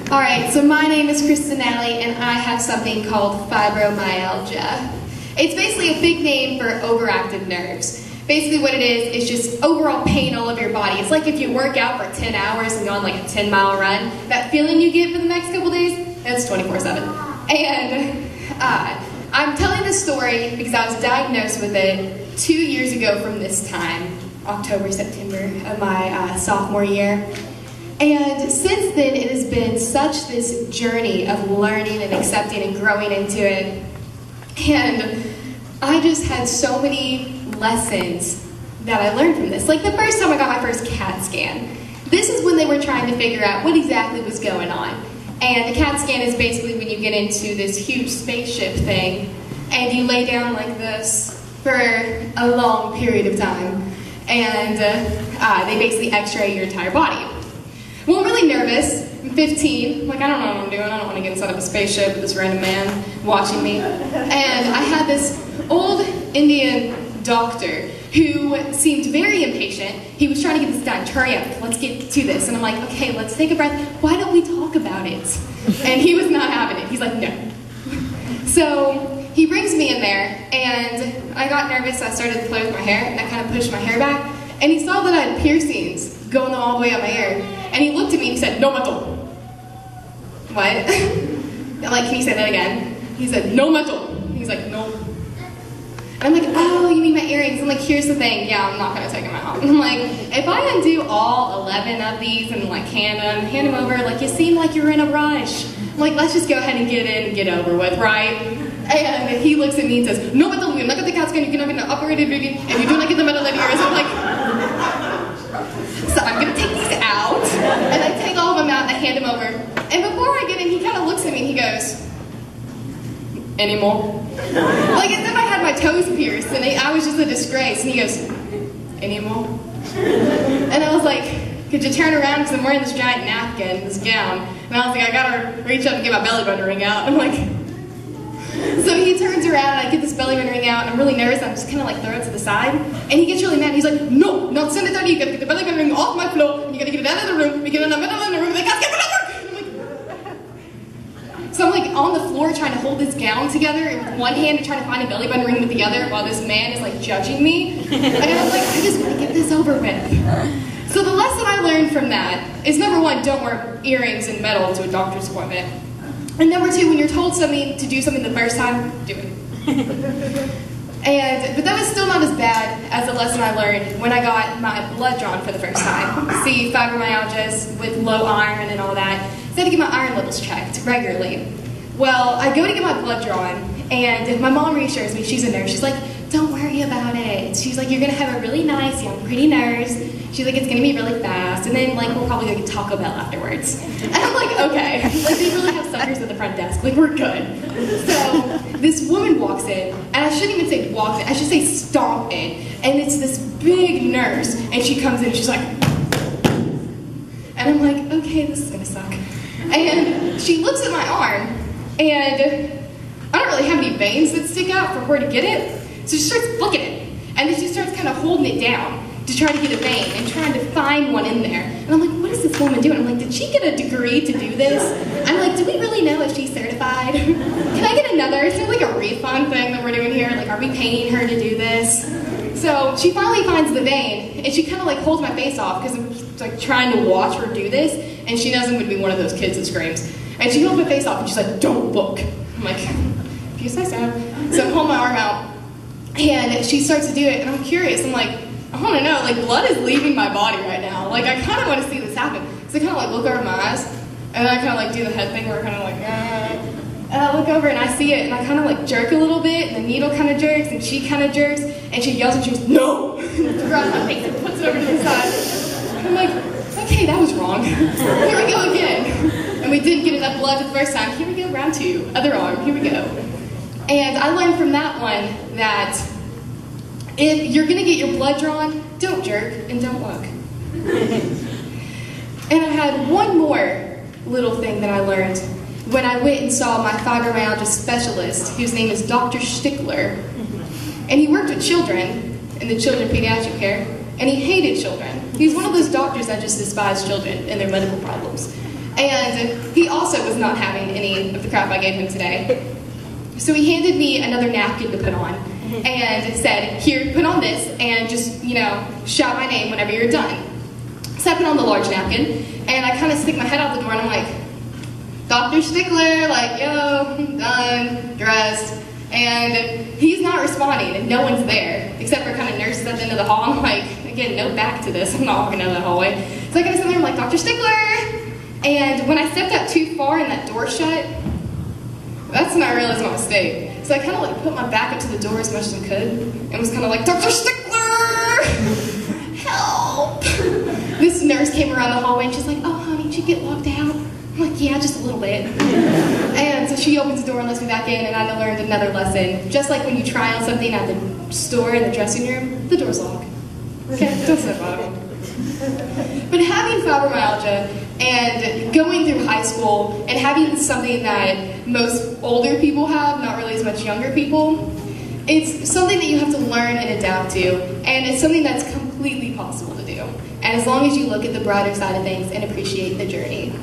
Alright, so my name is Kristen, Nally, and I have something called fibromyalgia. It's basically a big name for overactive nerves. Basically what it is just overall pain all over your body. It's like if you work out for 10 hours and go on like a 10-mile run, that feeling you get for the next couple days, that's 24/7. And I'm telling this story because I was diagnosed with it 2 years ago from this time, October, September of my sophomore year. And since then, it has been such this journey of learning and accepting and growing into it. And I just had so many lessons that I learned from this. Like the first time I got my first CAT scan, this is when they were trying to figure out what exactly was going on. And the CAT scan is basically when you get into this huge spaceship thing and you lay down like this for a long period of time. And they basically x-ray your entire body. Well, I'm really nervous. I'm 15. Like, I don't know what I'm doing. I don't want to get inside of a spaceship with this random man watching me. And I had this old Indian doctor who seemed very impatient. He was trying to get this done. Hurry up. Let's get to this. And I'm like, okay, let's take a breath. Why don't we talk about it? And he was not having it. He's like, no. So he brings me in there, and I got nervous. I started to play with my hair, and I kind of pushed my hair back. And he saw that I had piercings going all the way up my ear. And he looked at me and he said, no metal. What? I'm like, can you say that again? He said, no metal. He's like, no. And I'm like, oh, you mean my earrings? I'm like, here's the thing. Yeah, I'm not going to take them out. And I'm like, if I undo all 11 of these and like hand them over, like you seem like you're in a rush. I'm like, let's just go ahead and get in and get over with, right? And he looks at me and says, no metal, you're not going to CAT scan, you're not going to operate it, if you do not get the metal in your ears. I'm like, so I'm going to take these out, and I take all of them out and I hand them over. And before I get in, he kind of looks at me and he goes, any more? Like as if I had my toes pierced and I was just a disgrace. And he goes, any more? And I was like, could you turn around because I'm wearing this giant napkin, this gown. And I was like, I gotta reach up and get my belly button ring out. I'm like, so he turns around and I get this belly button ring out and I'm really nervous. I'm just kind of like throw it to the side. And he gets really mad. He's like, no, not send it out. You gotta get the belly button ring off my floor. And you gotta get it out of the room. You get it in the middle of the room. They gotta get it over. So I'm like on the floor trying to hold this gown together with one hand and trying to find a belly button ring with the other while this man is like judging me. And I was like, I just want to get this over with. So the lesson I learned from that is number one, don't wear earrings and metal to a doctor's appointment. And number two, when you're told something to do something the first time, do it. But that was still not as bad as the lesson I learned when I got my blood drawn for the first time. See, fibromyalgia with low iron and all that. So I had to get my iron levels checked regularly. Well, I go to get my blood drawn, and my mom reassures me, she's a nurse, she's like, don't worry about it. She's like, you're gonna have a really nice, young, pretty nurse. She's like, it's gonna be really fast, and then like we'll probably go get Taco Bell afterwards. And I'm like, okay. Like they really have suckers at the front desk, like we're good. So this woman walks in, and I shouldn't even say walks in, I should say stomp in. And it's this big nurse, and she comes in and she's like, and I'm like, okay, this is gonna suck. And she looks at my arm, and I don't really have any veins that stick out for her to get it. So she starts flicking it, and then she starts kind of holding it down to try to get a vein and trying to find one in there. And I'm like, what is this woman doing? I'm like, did she get a degree to do this? I'm like, do we really know if she's certified? Can I get another? Is there like a refund thing that we're doing here? Like, are we paying her to do this? So she finally finds the vein, and she kind of like holds my face off because I'm like trying to watch her do this, and she knows I'm going to be one of those kids that screams. And she holds my face off, and she's like, don't look. I'm like, if you say so. So I pull my arm out, and she starts to do it, and I'm curious. I'm like, I want to know, like blood is leaving my body right now. Like I kind of want to see this happen. So I kind of like look over my eyes, and then I kind of like do the head thing where I kind of like, and I look over and I see it, and I kind of like jerk a little bit, and the needle kind of jerks, and she kind of jerks, and she yells and she goes, no! And grabs my face and puts it over to the side. And I'm like, okay, that was wrong. Here we go again. And we didn't get enough blood the first time. Here we go, round two, other arm, here we go. And I learned from that one that if you're gonna get your blood drawn, don't jerk and don't look. And I had one more little thing that I learned when I went and saw my fibromyalgia specialist, whose name is Dr. Stickler. And he worked with children in the children pediatric care, and he hated children. He's one of those doctors that just despise children and their medical problems. And he also was not having any of the crap I gave him today. So he handed me another napkin to put on and said, here, put on this and just, shout my name whenever you're done. So I put on the large napkin and I kind of stick my head out the door and I'm like, Dr. Stickler, like, yo, I'm done, dressed. And he's not responding and no one's there except for kind of nurses at the end of the hall. I'm like, again, no back to this. I'm not walking down that hallway. So I kind of sit there and I'm like, Dr. Stickler. And when I stepped out too far and that door shut, that's when I realized my mistake. So I kind of like put my back up to the door as much as I could and was kind of like, Dr. Stickler, help. This nurse came around the hallway and she's like, oh honey, did you get locked out? I'm like, yeah, just a little bit. And so she opens the door and lets me back in and I learned another lesson. Just like when you try on something at the store in the dressing room, the door's locked. Okay, don't step on it. But having fibromyalgia and going through high school and having something that most older people have, not really as much younger people, it's something that you have to learn and adapt to, and it's something that's completely possible to do. And as long as you look at the brighter side of things and appreciate the journey.